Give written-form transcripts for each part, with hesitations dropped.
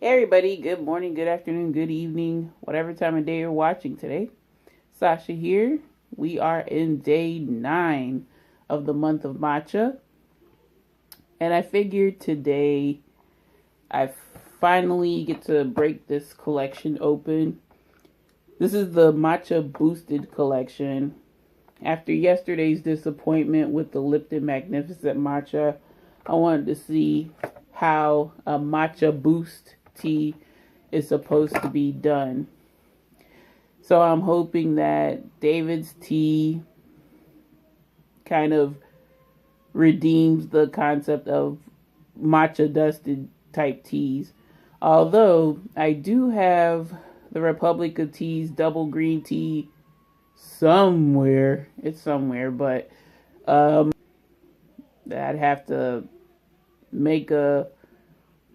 Hey everybody, good morning, good afternoon, good evening, whatever time of day you're watching today. Sasha here. We are in day 9 of the month of Matcha. And I figured today I finally get to break this collection open. This is the Matcha Boosted collection. After yesterday's disappointment with the Lipton Magnificent Matcha, I wanted to see how a matcha boost tea is supposed to be done. So I'm hoping that David's tea kind of redeems the concept of matcha dusted type teas. Although I do have the Republic of Tea's double green tea somewhere. It's somewhere, but I'd have to make a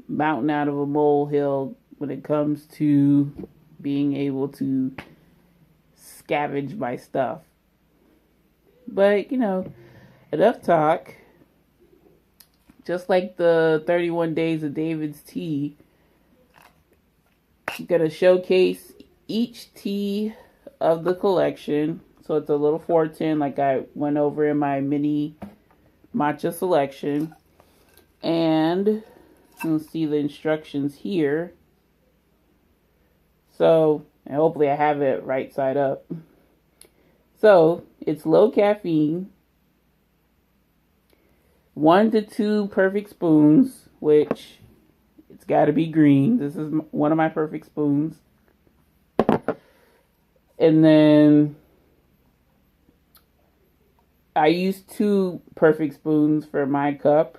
mountain out of a molehill when it comes to being able to scavenge my stuff. But, enough talk. Just like the 31 Days of David's Tea, I'm going to showcase each tea of the collection. So it's a little 410 like I went over in my mini matcha selection. And you'll see the instructions here. So, and hopefully I have it right side up. So, it's low caffeine. 1 to 2 perfect spoons, which it's got to be green. This is one of my perfect spoons. And then I used 2 perfect spoons for my cup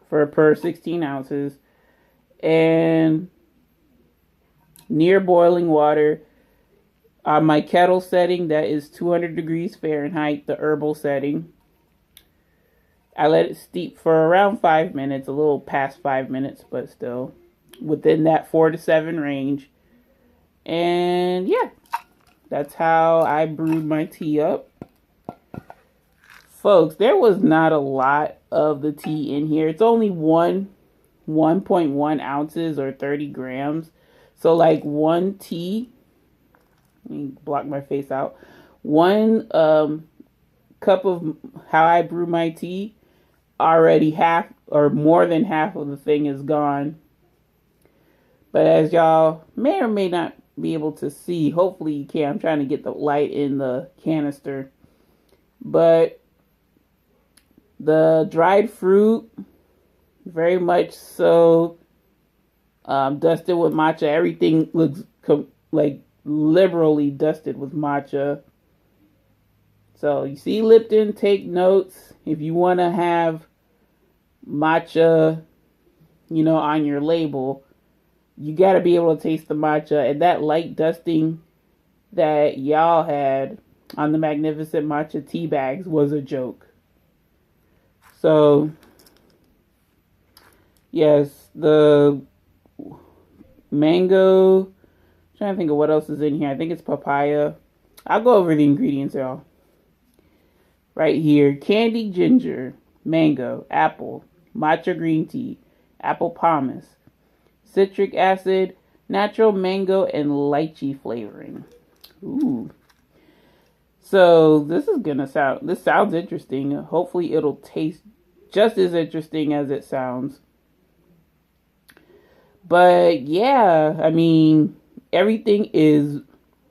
for per 16 ounces. And near boiling water on my kettle setting, that is 200 degrees Fahrenheit, the herbal setting. I let it steep for around 5 minutes, a little past 5 minutes, but still within that 4 to 7 range. And yeah, that's how I brewed my tea up. Folks, there was not a lot of the tea in here. It's only 1.1 ounces or 30 grams. So like one tea, let me block my face out. One cup of how I brew my tea, already half or more than half of the thing is gone. But as y'all may or may not be able to see, hopefully you can. I'm trying to get the light in the canister. But the dried fruit, very much so dusted with matcha. Everything looks like liberally dusted with matcha. So you see Lipton, take notes. If you want to have matcha, on your label, you got to be able to taste the matcha. And that light dusting that y'all had on the Magnificent Matcha tea bags was a joke. So, yes, the mango, I'm trying to think of what else is in here. I think it's papaya. I'll go over the ingredients, y'all. Right here, candied ginger, mango, apple, matcha green tea, apple pomace, citric acid, natural mango, and lychee flavoring. Ooh. So this sounds interesting. Hopefully it'll taste just as interesting as it sounds. But yeah, I mean, everything is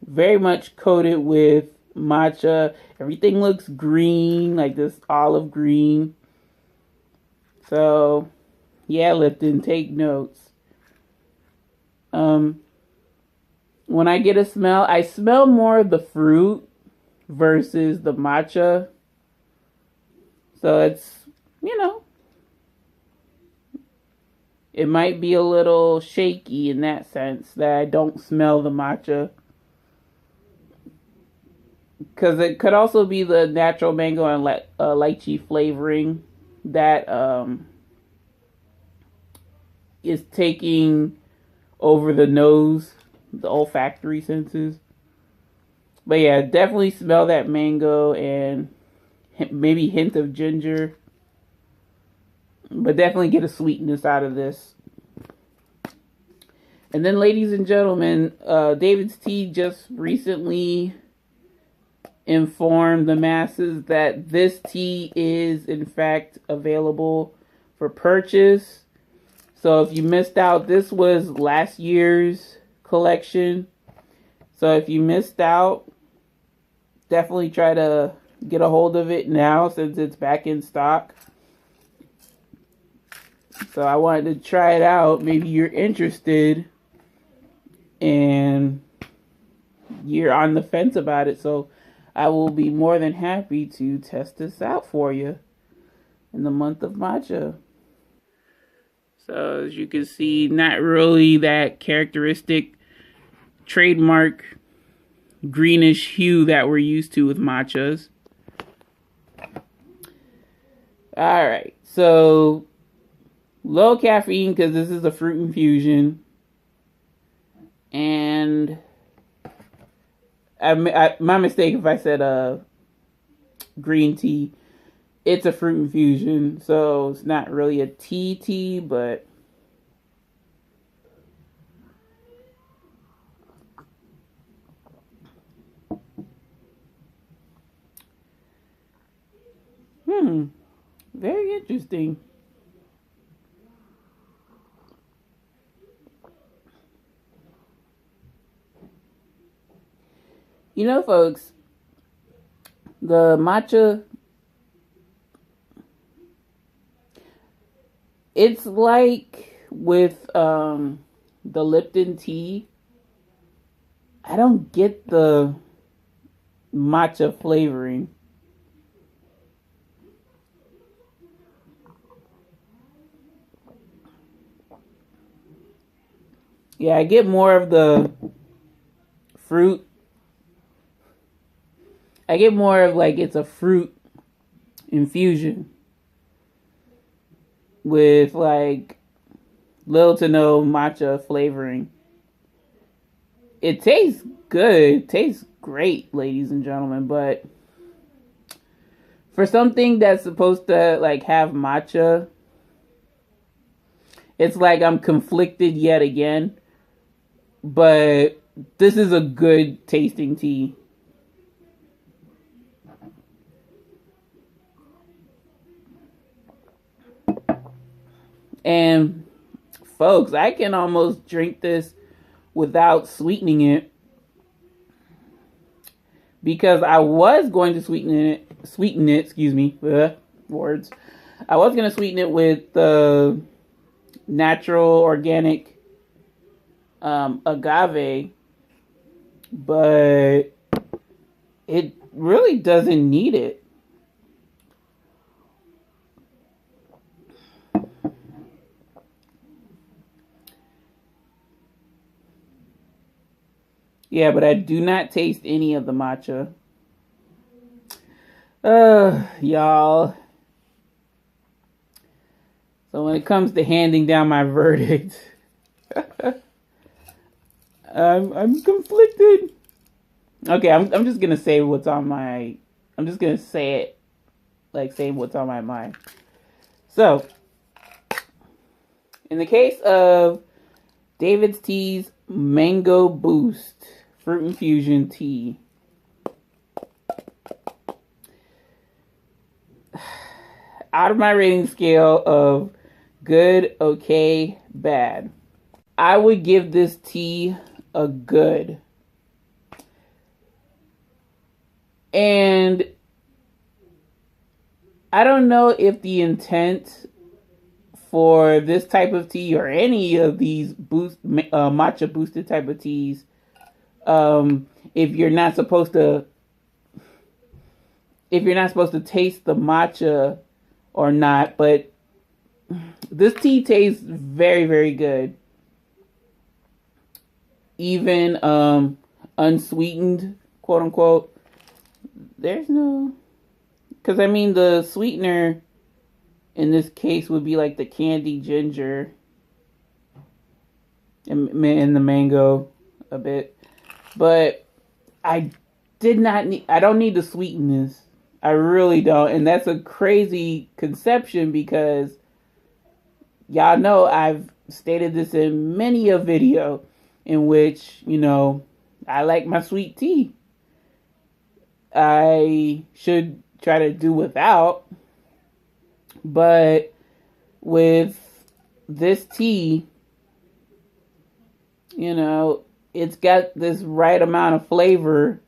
very much coated with matcha. Everything looks green, like this olive green. So yeah, Lipton, take notes. When I get a smell, I smell more of the fruit versus the matcha. So it's, it might be a little shaky in that sense that I don't smell the matcha. Because it could also be the natural mango and lychee flavoring that is taking over the nose, the olfactory senses. But yeah, definitely smell that mango and maybe hint of ginger. But definitely get a sweetness out of this. And then, ladies and gentlemen, David's Tea just recently informed the masses that this tea is in fact available for purchase. So if you missed out, this was last year's collection. So if you missed out, definitely try to get a hold of it now since it's back in stock. So I wanted to try it out. Maybe you're interested and you're on the fence about it. So I will be more than happy to test this out for you in the month of Matcha. So as you can see, not really that characteristic trademark greenish hue that we're used to with matchas. Alright, so low caffeine because this is a fruit infusion. And my mistake if I said green tea. It's a fruit infusion, so it's not really a tea, but very interesting. You know, folks, the matcha, it's like with the Lipton tea. I don't get the matcha flavoring. Yeah, I get more of the fruit. I get more of like it's a fruit infusion with like little to no matcha flavoring. It tastes good. It tastes great, ladies and gentlemen, but for something that's supposed to like have matcha, it's like I'm conflicted yet again. But this is a good tasting tea. And folks, I can almost drink this without sweetening it, because I was going to sweeten it, excuse me, words. I was going to sweeten it with the natural organic agave, but it really doesn't need it. Yeah, but I do not taste any of the matcha. Y'all. So when it comes to handing down my verdict, I'm conflicted. Okay, I'm just gonna say what's on my. I'm just gonna say it, like saying what's on my mind. So, in the case of David's Tea's Mango Boost Fruit Infusion Tea, out of my rating scale of good, okay, bad, I would give this tea a good. And I don't know if the intent for this type of tea or any of these matcha boosted type of teas, if you're not supposed to taste the matcha or not, but this tea tastes very, very good. Even unsweetened, quote unquote. There's no, because I mean the sweetener in this case would be like the candy ginger and the mango a bit, but I don't need to sweeten this. I really don't, and that's a crazy conception because y'all know I've stated this in many a video in which, I like my sweet tea. I should try to do without, but with this tea, it's got this right amount of flavor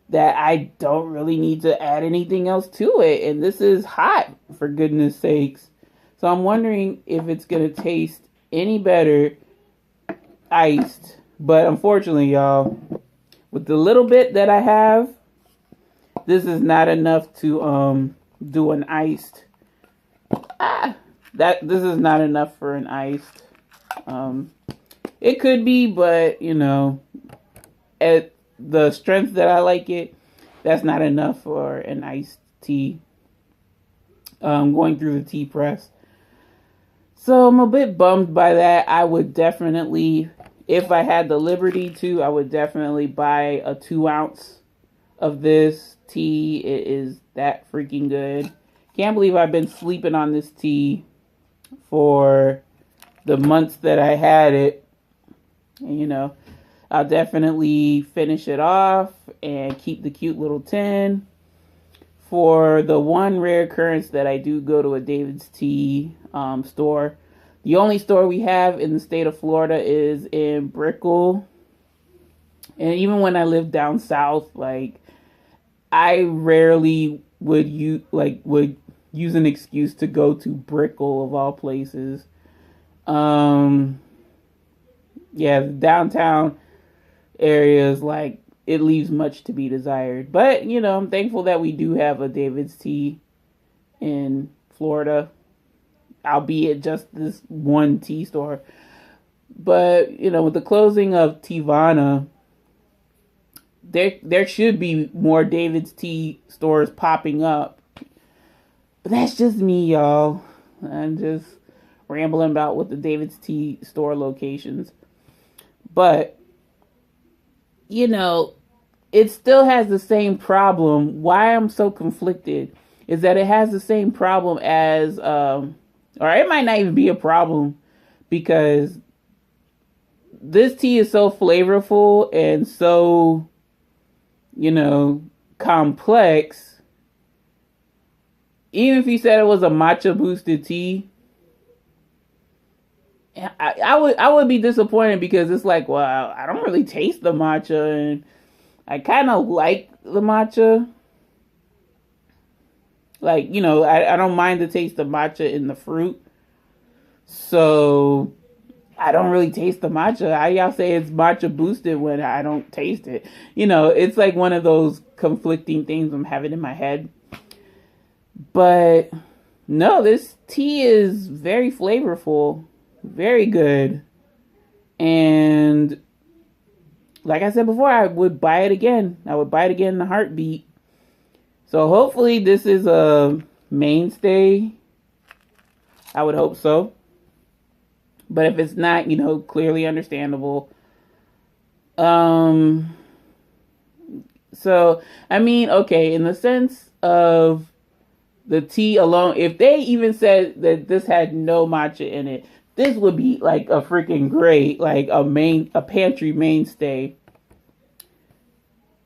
that I don't really need to add anything else to it. And this is hot, for goodness sakes. So I'm wondering if it's going to taste any better iced. But unfortunately, y'all, with the little bit that I have, this is not enough to do an iced. This is not enough for an iced. It could be, but at the strength that I like it, that's not enough for an iced tea. Going through the tea press. So I'm a bit bummed by that. I would definitely, if I had the liberty to, I would definitely buy a 2 ounce of this tea. It is that freaking good. Can't believe I've been sleeping on this tea for the months that I had it. And, I'll definitely finish it off and keep the cute little tin. For the one rare occurrence that I do go to a David's Tea store, the only store we have in the state of Florida is in Brickell. And even when I lived down south, I rarely would use an excuse to go to Brickell of all places. Yeah, the downtown areas, it leaves much to be desired. But, I'm thankful that we do have a David's Tea in Florida, albeit just this one tea store. But, with the closing of Teavana, there should be more David's Tea stores popping up. But that's just me, y'all. I'm just rambling about with the David's Tea store locations. But, it still has the same problem. Why I'm so conflicted is that it has the same problem as, or it might not even be a problem, because this tea is so flavorful and so, complex. Even if you said it was a matcha boosted tea, I would be disappointed, because it's like, well, I don't really taste the matcha, and I kind of like the matcha. I don't mind the taste of matcha in the fruit. So I don't really taste the matcha. How y'all say it's matcha boosted when I don't taste it? It's like one of those conflicting things I'm having in my head. But no, this tea is very flavorful. Very good. And like I said before, I would buy it again. I would buy it again in a heartbeat. So hopefully this is a mainstay. I would hope so. But if it's not, clearly understandable. So, I mean, okay, in the sense of the tea alone, if they even said that this had no matcha in it, this would be like a freaking great, a pantry mainstay.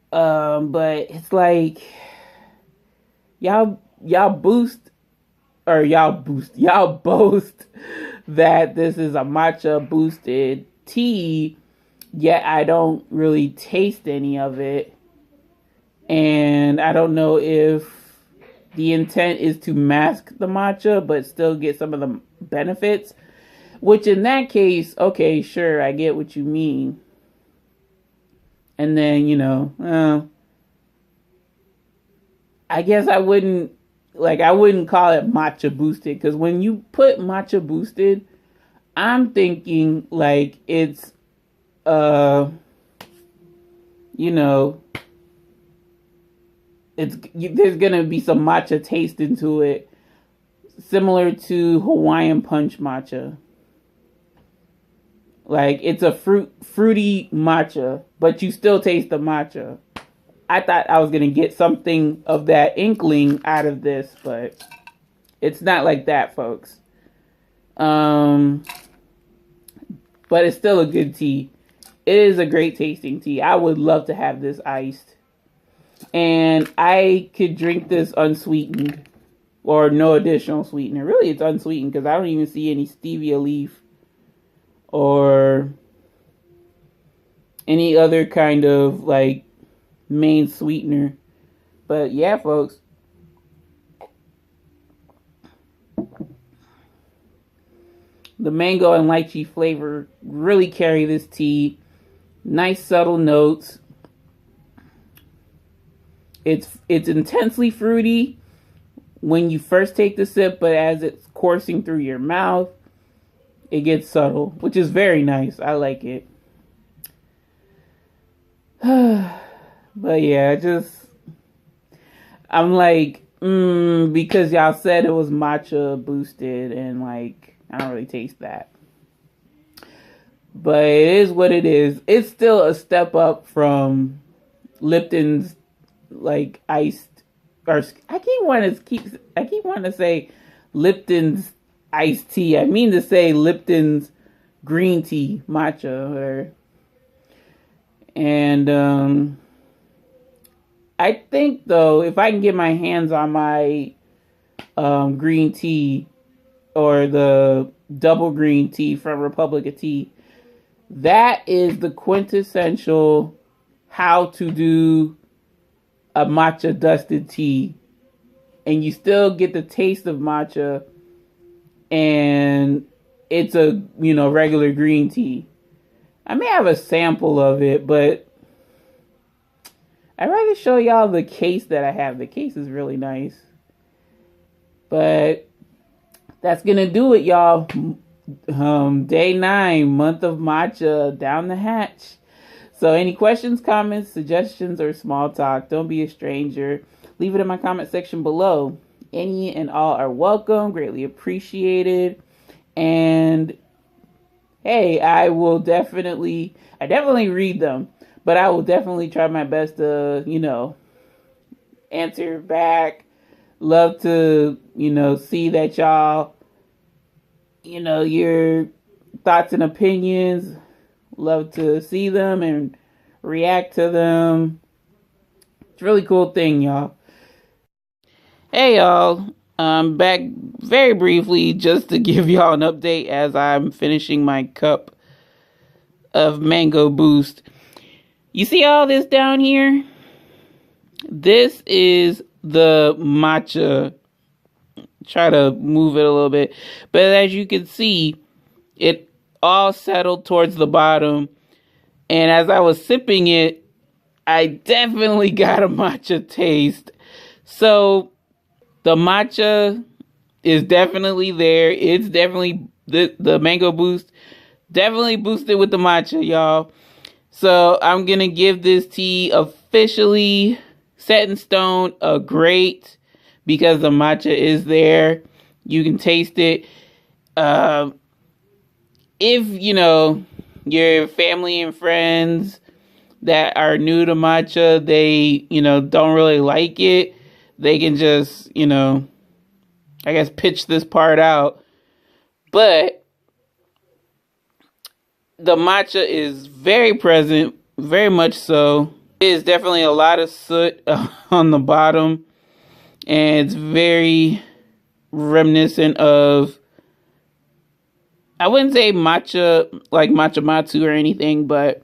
But it's like, y'all boast that this is a matcha boosted tea, yet I don't really taste any of it. And I don't know if the intent is to mask the matcha but still get some of the benefits. Which in that case, okay, sure, I get what you mean. And then, I guess I wouldn't call it matcha boosted. Because when you put matcha boosted, I'm thinking it's, there's going to be some matcha taste into it. Similar to Hawaiian Punch matcha. It's a fruity matcha, but you still taste the matcha. I thought I was going to get something of that inkling out of this, but it's not like that, folks. Um, but it's still a good tea. It is a great tasting tea. I would love to have this iced. And I could drink this unsweetened or no additional sweetener. Really, it's unsweetened because I don't even see any stevia leaf or any other kind of like main sweetener. But yeah, folks. The mango and lychee flavor really carry this tea. Nice subtle notes. It's intensely fruity when you first take the sip, but as it's coursing through your mouth, it gets subtle, which is very nice. I like it. But yeah, I'm like, because y'all said it was matcha boosted, and like, I don't really taste that. But it is what it is. It's still a step up from Lipton's like iced, or I keep wanting to say Lipton's iced tea. I mean to say Lipton's green tea matcha, and I think though, if I can get my hands on my green tea or the double green tea from Republic of Tea, that is the quintessential how to do a matcha dusted tea, and you still get the taste of matcha, and it's a regular green tea. I may have a sample of it, but I'd rather show y'all the case that I have. The case is really nice. But that's gonna do it, y'all. Day 9, month of matcha, down the hatch. So any questions, comments, suggestions, or small talk, don't be a stranger. Leave it in my comment section below. Any and all are welcome, greatly appreciated. And hey, I definitely read them, but I will definitely try my best to, answer back. Love to, see that y'all, your thoughts and opinions. Love to see them and react to them. It's a really cool thing, y'all. Hey, y'all. I'm back very briefly just to give y'all an update as I'm finishing my cup of Mango Boost. You see all this down here? This is the matcha. Try to move it a little bit. But as you can see, it all settled towards the bottom. And as I was sipping it, I definitely got a matcha taste. So the matcha is definitely there. It's definitely the Mango Boost. Definitely boosted with the matcha, y'all. So I'm going to give this tea officially set in stone a great, because the matcha is there. You can taste it. If, your family and friends that are new to matcha, they, don't really like it, they can just, I guess pitch this part out. But the matcha is very present, very much so. There's definitely a lot of soot on the bottom, and it's very reminiscent of, I wouldn't say matcha, like matcha matsu or anything, but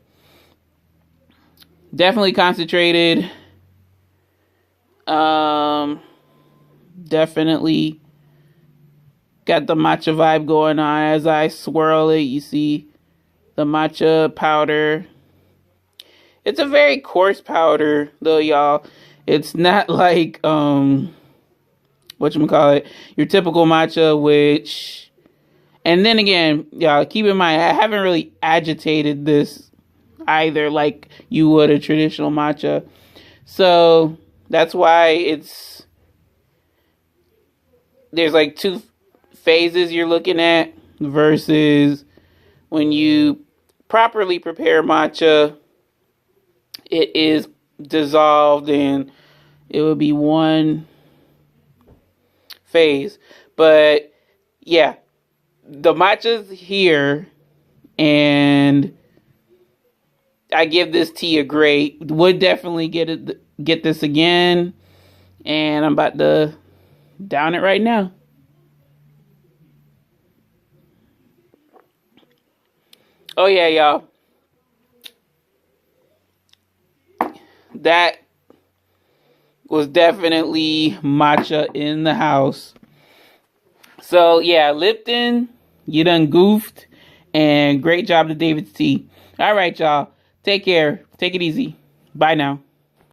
definitely concentrated. Definitely got the matcha vibe going on. As I swirl it, you see the matcha powder. It's a very coarse powder, though, y'all. It's not like, whatchamacallit, your typical matcha, which, and then again, y'all, keep in mind, I haven't really agitated this either like you would a traditional matcha. So that's why there's like 2 phases you're looking at, versus when you properly prepare matcha, it is dissolved and it would be 1 phase. But yeah, the matcha's here, and I give this tea a grade. Would definitely get this again, and I'm about to down it right now. Oh yeah, y'all. That was definitely matcha in the house. So yeah, Lipton, you done goofed, and great job to David's tea. All right, y'all. Take care. Take it easy. Bye now.